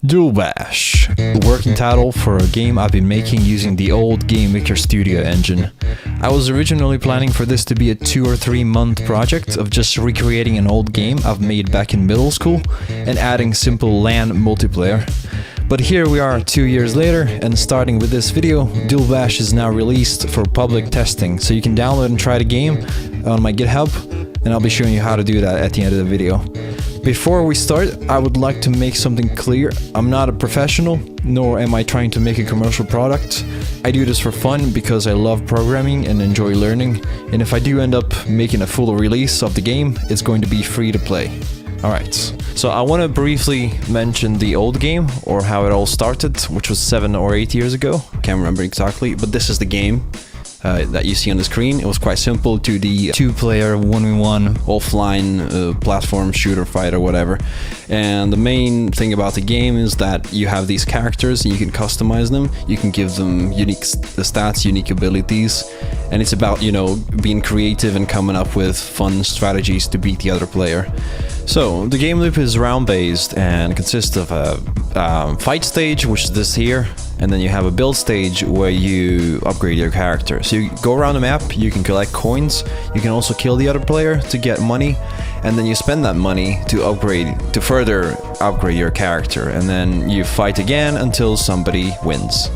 Duelbash, the working title for a game I've been making using the old GameMaker Studio engine. I was originally planning for this to be a 2 or 3 month project of just recreating an old game I've made back in middle school and adding simple LAN multiplayer. But here we are 2 years later, and starting with this video, duelbash is now released for public testing, so you can download and try the game on my GitHub, and I'll be showing you how to do that at the end of the video. Before we start, I would like to make something clear. I'm not a professional, nor am I trying to make a commercial product. I do this for fun because I love programming and enjoy learning, and if I do end up making a full release of the game, it's going to be free to play. Alright, so I want to briefly mention the old game, or how it all started, which was 7 or 8 years ago. Can't remember exactly, but this is the game that you see on the screen. It was quite simple, to the 2-player 1v1 offline platform shooter fighter, whatever. And the main thing about the game is that you have these characters and you can customize them. You can give them unique stats, unique abilities, and it's about, you know, being creative and coming up with fun strategies to beat the other player. So the game loop is round based and consists of a fight stage, which is this here, and then you have a build stage where you upgrade your character. So you go around the map, you can collect coins, you can also kill the other player to get money, and then you spend that money to further upgrade your character, and then you fight again until somebody wins.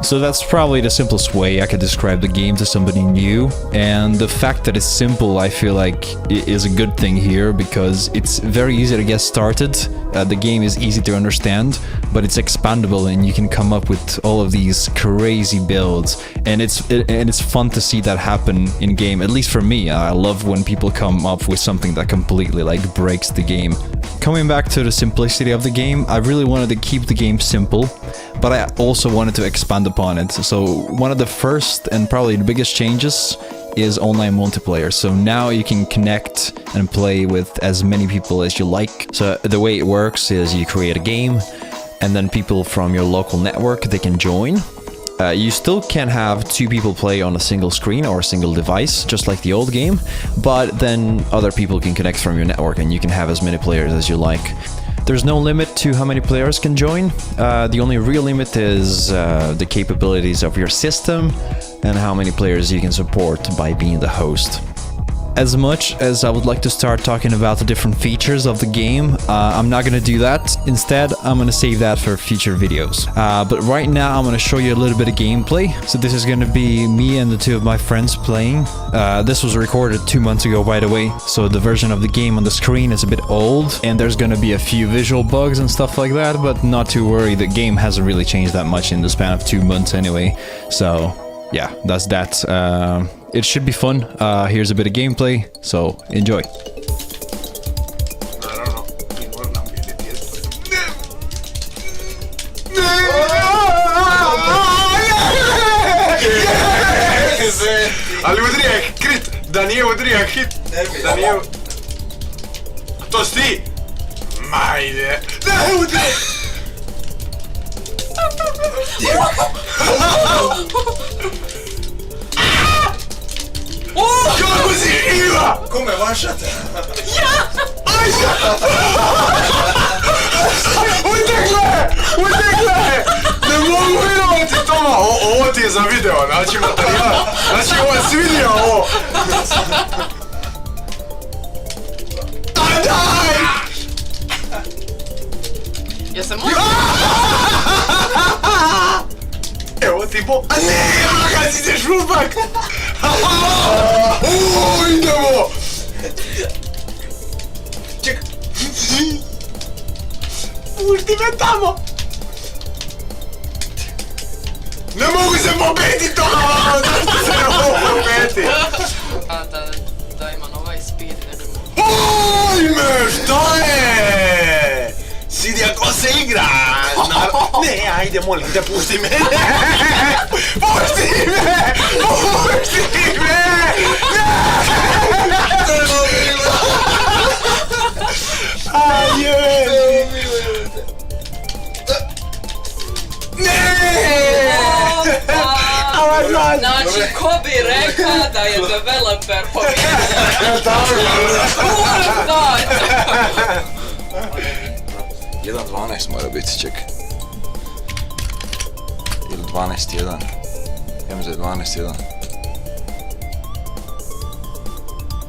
So that's probably the simplest way I could describe the game to somebody new, and the fact that it's simple I feel like is a good thing here, because it's very easy to get started. The game is easy to understand, but it's expandable and you can come up with all of these crazy builds, and it's fun to see that happen in game. At least for me, I love when people come up with something that completely like breaks the game. Coming back to the simplicity of the game, I really wanted to keep the game simple, but I also wanted to expand upon it. So one of the first and probably the biggest changes is online multiplayer. So now you can connect and play with as many people as you like. So the way it works is you create a game, and then people from your local network, they can join. You still can have 2 people play on a single screen or a single device, just like the old game, but then other people can connect from your network and you can have as many players as you like. There's no limit to how many players can join. The only real limit is the capabilities of your system and how many players you can support by being the host. As much as I would like to start talking about the different features of the game, I'm not gonna do that. Instead, I'm gonna save that for future videos. But right now, I'm gonna show you a little bit of gameplay. So this is gonna be me and the 2 of my friends playing. This was recorded 2 months ago, by the way, so the version of the game on the screen is a bit old, and there's gonna be a few visual bugs and stuff like that, but not to worry, the game hasn't really changed that much in the span of 2 months anyway. So yeah, that's that. It should be fun. Here's a bit of gameplay, so enjoy. Ali udrije krit, da nije udrije hit, da nije... To si ti? Majde! Ne udrije! Kako si živa? Kome vašate? Ja! Ajde! Utekle! Ne mogu vjerovati Toma! Ovo ti je za video, znači materijal. Znači ovo je svidio ovo! Daj! Jesam mogu? Evo ti bo... A ne! Kada si se šupak! Idemo! Čekaj! Pušti me tamo! Ne mogu se pobediti Toma! Zašto se ne mogu pobediti? A da imam ovaj speed, ne da mogu. Ajme, šta je? Sidi, ako se igra! Ne, ajde, molim te, pušti me! Pušti me! Pušti me! Ajde! Ne! Znači, ko bi rekao da je developer pobjedio? Moram dati! 1.12 mora biti, čekaj. Ili 12.1. Ja mislim da je 12.1.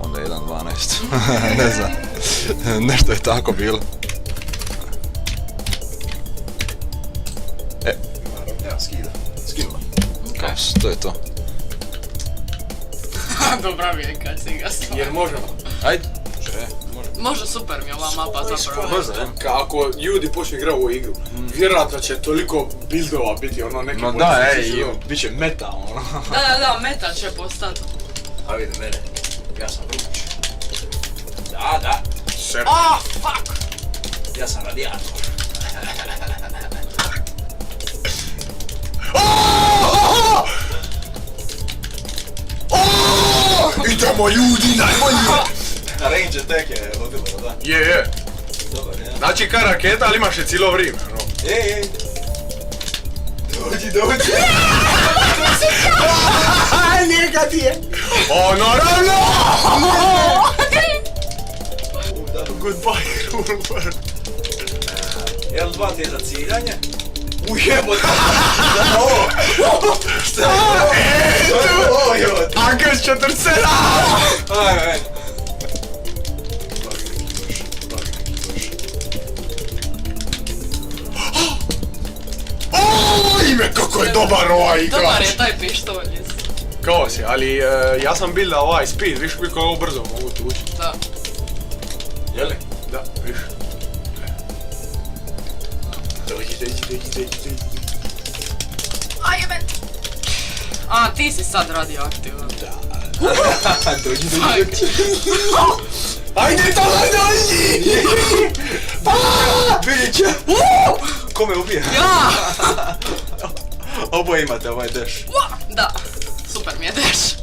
Onda je 1.12. Ne znam. Nešto je tako bilo. Evo, skidala. Kas, to je to. Dobra mi je kad si ga stvarno. Jer možemo. Ajde. Može, super mi je ova mapa zapravo. Ako ljudi počnu igrati u ovu igru, vjerojatno će toliko buildova biti ono neki... No da, bit će meta ono. Da, meta će postati. A vidi mene, ja sam vruć. Da. Ah, fuck! Ja sam radijator. Idemo ljudi, najbolji! Range attack je ludilo, da? Je. Dobar, ja. Znači ka raketa, ali imaš je cijelo vrijeme. Ej. Dođi. Njega ti je. O, naravno! Goodbye, Rumor. L2 ti je za ciljanje. Ujebote! Šta je ovo? Ankas 47! Ajme. Ime, kako je dobar ovaj igrač! Dobar je taj pištolj. Kao si, ali ja sam builda ovaj speed, viš koliko ovo brzo mogu tući. Da. Jeli? Da, viš. Dođi. Ajme! A, ti si sad radioaktivan. Dođi. Ajde tamo, dođi! Vidjet će! Ko me ubije? Ja! Oboje imate ovaj dash. Da, super mi je dash.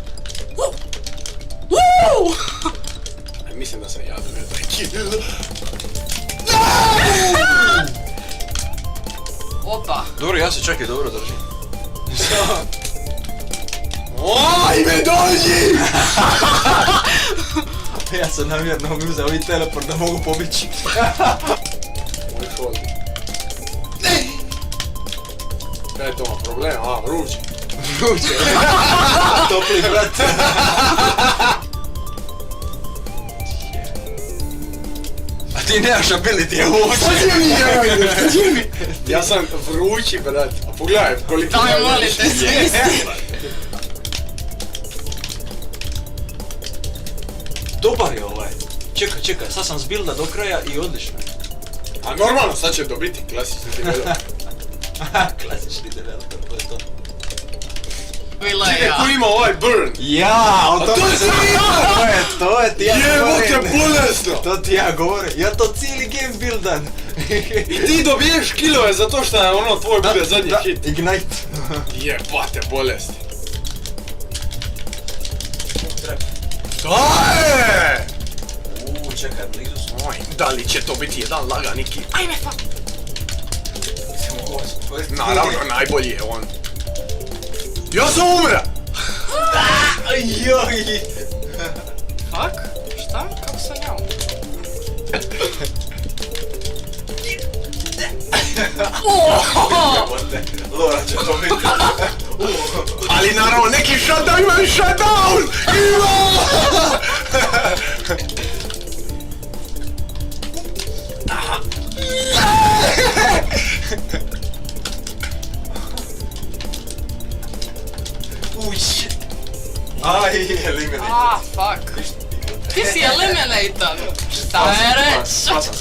Mislim da sam ja dobio taj kill. Opa. Dobro, ja se čak i dobro držim. Ajme, dođi! Ja sam namjerno uzeo ovaj teleport da mogu pobići. Moj hold. Kaj je to problem? Vruće. Vruće. Topli brat. A ti nemaš ability, je uopće. Ja sam vrući, brat. A pogledaj koliko... Daj, molim te, svisti. Dobar je ovaj. Čekaj, sad sam zbilda do kraja i odlično. A normalno, sad će dobiti klasični developer. Klasični developer, to je to. Bila je Čekaj, ja. ko ima ovaj burn? Ja, o A tome to je sam to je ti ja Jebote, govorim. bolesno! To ti ja govorim, ja to cijeli game buildan. I ti dobiješ killove zato što je ono tvoj bude zadnji hit. Ignite. Jebate, bolesti. Daje! Čekaj, blizu smo. Oj, da li će to biti jedan lagani kill? Ajme, fuck. Naravno, najbolji je on. Ja sam umra! Joj. Fuck? Šta? Kako sam ja umro? Lora će to biti. Ali naravno, neki shutdown imaju shutdown! Ima! Shit. Aj, eliminate. Ah, fuck. Ti si eliminator. Šta je reč? Spasan.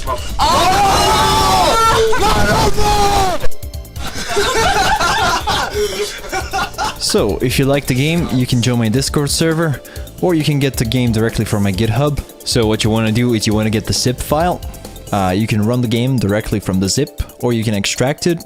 So, if you like the game, you can join my Discord server, or you can get the game directly from my GitHub. So what you want to do is you want to get the zip file. You can run the game directly from the zip, or you can extract it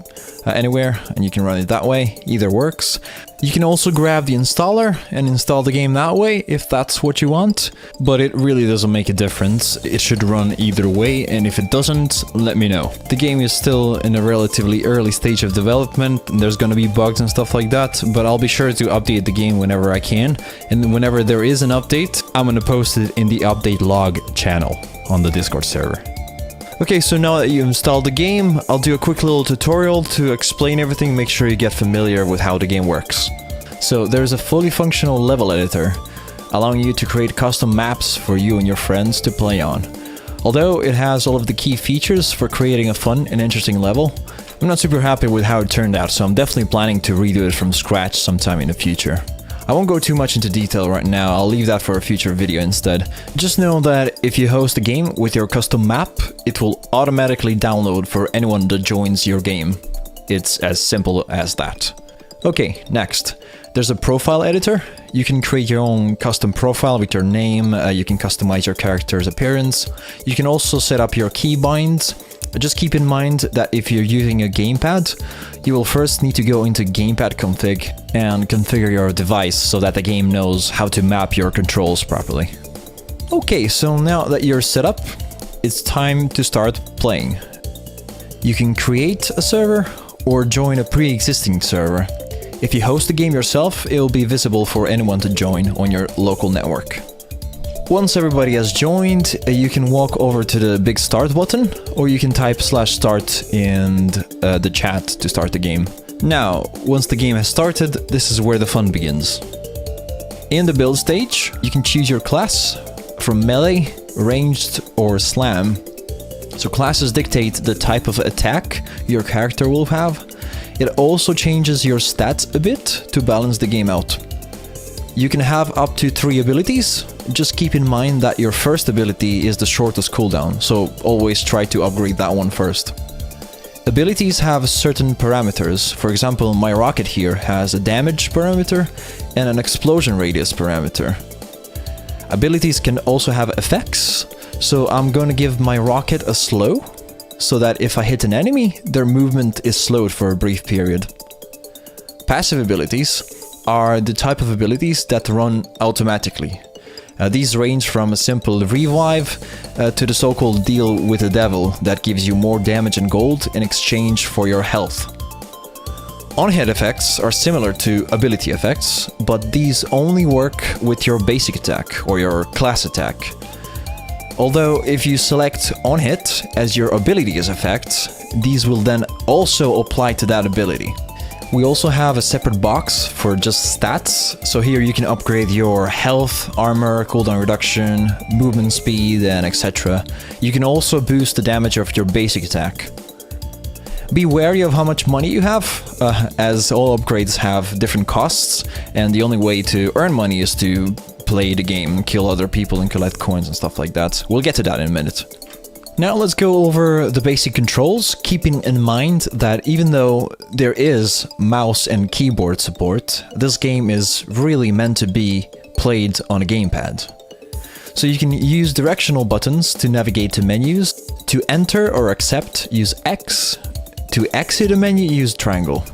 anywhere, and you can run it that way. Either works. You can also grab the installer and install the game that way, if that's what you want. But it really doesn't make a difference. It should run either way, and if it doesn't, let me know. The game is still in a relatively early stage of development. There's gonna be bugs and stuff like that, but I'll be sure to update the game whenever I can. And whenever there is an update, I'm gonna post it in the update log channel on the Discord server. Okay, so now that you installed the game, I'll do a quick little tutorial to explain everything, make sure you get familiar with how the game works. So there's a fully functional level editor, allowing you to create custom maps for you and your friends to play on. Although it has all of the key features for creating a fun and interesting level, I'm not super happy with how it turned out, so I'm definitely planning to redo it from scratch sometime in the future. I won't go too much into detail right now, I'll leave that for a future video instead. Just know that if you host a game with your custom map, it will automatically download for anyone that joins your game. It's as simple as that. Okay, next. There's a profile editor. You can create your own custom profile with your name, you can customize your character's appearance. You can also set up your keybinds. Just keep in mind that if you're using a gamepad, you will first need to go into gamepad config and configure your device so that the game knows how to map your controls properly. Okay, so now that you're set up, it's time to start playing. You can create a server or join a pre-existing server. If you host the game yourself, it will be visible for anyone to join on your local network. Once everybody has joined, you can walk over to the big start button, or you can type /start in the chat to start the game. Now, once the game has started, this is where the fun begins. In the build stage, you can choose your class from melee, ranged, or slam. So classes dictate the type of attack your character will have. It also changes your stats a bit to balance the game out. You can have up to 3 abilities. Just keep in mind that your first ability is the shortest cooldown, so always try to upgrade that one first. Abilities have certain parameters. For example, my rocket here has a damage parameter and an explosion radius parameter. Abilities can also have effects, so I'm going to give my rocket a slow, so that if I hit an enemy, their movement is slowed for a brief period. Passive abilities are the type of abilities that run automatically. These range from a simple revive to the so-called deal with the devil that gives you more damage and gold in exchange for your health. On-hit effects are similar to ability effects, but these only work with your basic attack or your class attack. Although if you select on-hit as your ability's effect, these will then also apply to that ability. We also have a separate box for just stats, so here you can upgrade your health, armor, cooldown reduction, movement speed, and etc. You can also boost the damage of your basic attack. Be wary of how much money you have, as all upgrades have different costs, and the only way to earn money is to play the game, kill other people and collect coins and stuff like that. We'll get to that in a minute. Now let's go over the basic controls, keeping in mind that even though there is mouse and keyboard support, this game is really meant to be played on a gamepad. So you can use directional buttons to navigate to menus. To enter or accept, use X. To exit a menu, use triangle.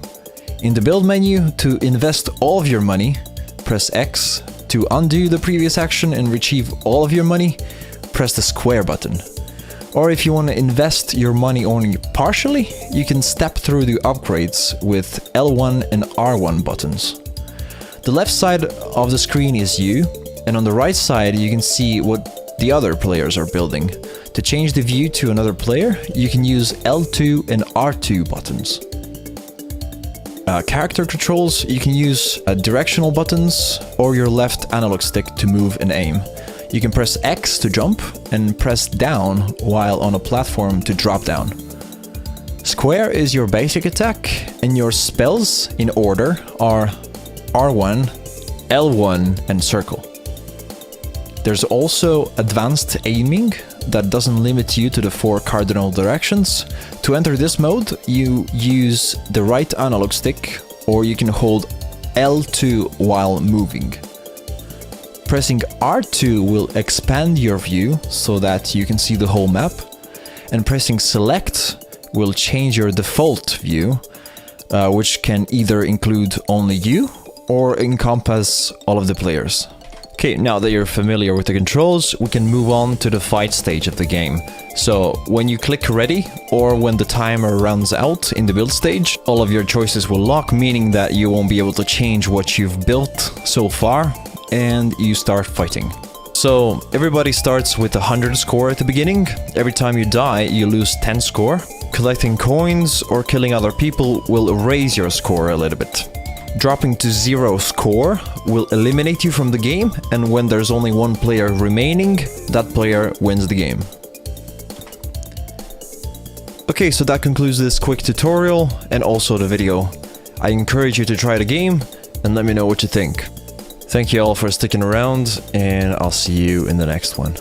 In the build menu, to invest all of your money, press X. To undo the previous action and retrieve all of your money, press the square button. Or if you want to invest your money only partially, you can step through the upgrades with L1 and R1 buttons. The left side of the screen is you, and on the right side you can see what the other players are building. To change the view to another player, you can use L2 and R2 buttons. Character controls, you can use directional buttons or your left analog stick to move and aim. You can press X to jump and press down while on a platform to drop down. Square is your basic attack, and your spells in order are R1, L1 and circle. There's also advanced aiming that doesn't limit you to the 4 cardinal directions. To enter this mode, you use the right analog stick, or you can hold L2 while moving. Pressing R2 will expand your view so that you can see the whole map, and pressing select will change your default view, which can either include only you or encompass all of the players. Okay, now that you're familiar with the controls, we can move on to the fight stage of the game. So when you click ready, or when the timer runs out in the build stage, all of your choices will lock, meaning that you won't be able to change what you've built so far, and you start fighting. So everybody starts with 100 score at the beginning. Every time you die, you lose 10 score. Collecting coins or killing other people will raise your score a little bit. Dropping to 0 score will eliminate you from the game, and when there's only one player remaining, that player wins the game. Okay, so that concludes this quick tutorial and also the video. I encourage you to try the game and let me know what you think. Thank you all for sticking around, and I'll see you in the next one.